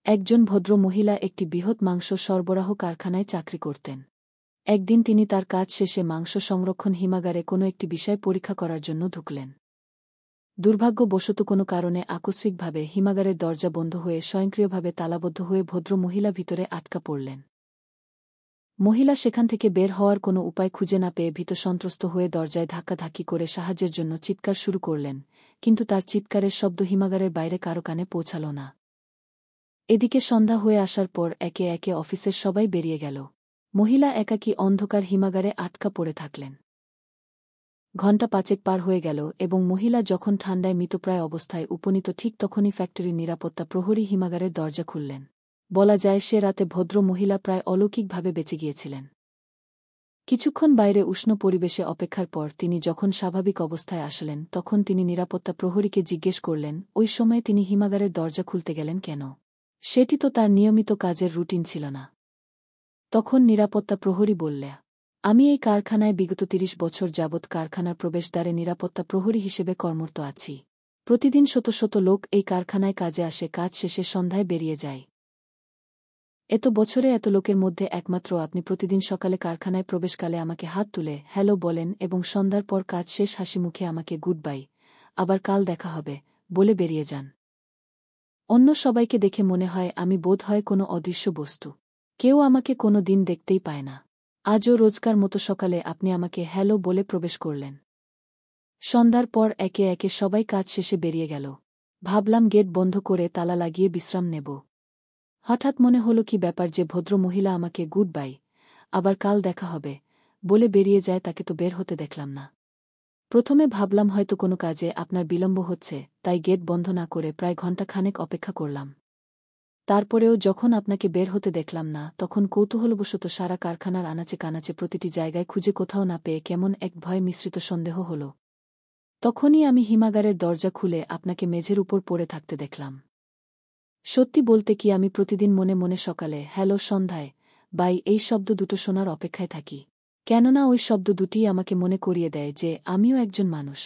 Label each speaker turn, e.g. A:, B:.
A: একজন ভদ্র মহিলা একটি বৃহৎ মাংস সরবরাহ কারখানায় চাকরি করতেন। একদিন তিনি তার কাজ শেষে মাংস সংরক্ষণ হিমাগারে কোনো একটি বিষয় পরীক্ষা করার জন্য ঢুকলেন। দুর্ভাগ্যবশত কোনো কারণে আকস্মিকভাবে হিমাগারের দরজা বন্ধ হয়ে স্বয়ংক্রিয়ভাবে তালাবদ্ধ হয়ে ভদ্র মহিলা ভিতরে আটকা পড়লেন। মহিলা সেখান থেকে বের হওয়ার কোনো উপায় খুঁজে না পেয়ে ভীতসন্ত্রস্ত হয়ে দরজায় ধাক্কাধাক্কি করে সাহায্যের জন্য চিৎকার শুরু করলেন, কিন্তু তার চিৎকারের শব্দ হিমাগারের বাইরে কারো কানে পৌঁছাল না। এদিকে সন্ধ্যা হয়ে আসার পর একে একে অফিসের সবাই বেরিয়ে গেল। মহিলা একাকী অন্ধকার হিমাগারে আটকা পড়ে থাকলেন। ঘণ্টা ৫ পার হয়ে গেল এবং মহিলা যখন ঠান্ডায় মৃতপ্রায় অবস্থায় উপনীত ঠিক তখনই ফ্যাক্টরির নিরাপত্তা প্রহরী হিমাগারের দরজা খুললেন। বলা যায় সে রাতে ভদ্র মহিলা প্রায় অলৌকিকভাবে বেঁচে গিয়েছিলেন। কিছুক্ষণ বাইরে উষ্ণ পরিবেশে অপেক্ষার পর তিনি যখন স্বাভাবিক অবস্থায় আসলেন তখন তিনি নিরাপত্তা প্রহরীকে জিজ্ঞেস করলেন ওই সময় তিনি হিমাগারের দরজা খুলতে গেলেন কেন? সেটি তো তার নিয়মিত কাজের রুটিন ছিল না। তখন নিরাপত্তা প্রহরী বললে, আমি এই কারখানায় বিগত ৩০ বছর যাবৎ কারখানার প্রবেশদ্বারে নিরাপত্তা প্রহরী হিসেবে কর্মরত আছি। প্রতিদিন শত শত লোক এই কারখানায় কাজে আসে, কাজ শেষে সন্ধ্যায় বেরিয়ে যায়। এত বছরে এত লোকের মধ্যে একমাত্র আপনি প্রতিদিন সকালে কারখানায় প্রবেশকালে আমাকে হাত তুলে হ্যালো বলেন এবং সন্ধ্যার পর কাজ শেষ হাসিমুখে আমাকে গুড বাই, আবার কাল দেখা হবে, বলে বেরিয়ে যান। অন্য সবাইকে দেখে মনে হয় আমি বোধ হয় কোনো অদৃশ্য বস্তু। কেউ আমাকে কোনো দিন দেখতেই পায় না। আজও রোজকার মতো সকালে আপনি আমাকে হ্যালো বলে প্রবেশ করলেন। সন্ধ্যার পর একে একে সবাই কাজ শেষে বেরিয়ে গেল। ভাবলাম গেট বন্ধ করে তালা লাগিয়ে বিশ্রাম নেব। হঠাৎ মনে হলো কি ব্যাপার যে ভদ্র মহিলা আমাকে গুড বাই, আবার কাল দেখা হবে, বলে বেরিয়ে যায়, তাকে তো বের হতে দেখলাম না। প্রথমে ভাবলাম হয়তো কোনো কাজে আপনার বিলম্ব হচ্ছে, তাই গেট বন্ধ না করে প্রায় ঘণ্টাখানেক অপেক্ষা করলাম। তারপরেও যখন আপনাকে বের হতে দেখলাম না তখন কৌতূহলবশত সারা কারখানার আনাচে কানাচে প্রতিটি জায়গায় খুঁজে কোথাও না পেয়ে কেমন এক ভয় মিশ্রিত সন্দেহ হল। তখনই আমি হিমাগারের দরজা খুলে আপনাকে মেঝের উপর পড়ে থাকতে দেখলাম। সত্যি বলতে কি আমি প্রতিদিন মনে মনে সকালে হ্যালো, সন্ধ্যায় বাই এই শব্দ দুটো শোনার অপেক্ষায় থাকি। কেননা ওই শব্দ দুটিই আমাকে মনে করিয়ে দেয় যে আমিও একজন মানুষ।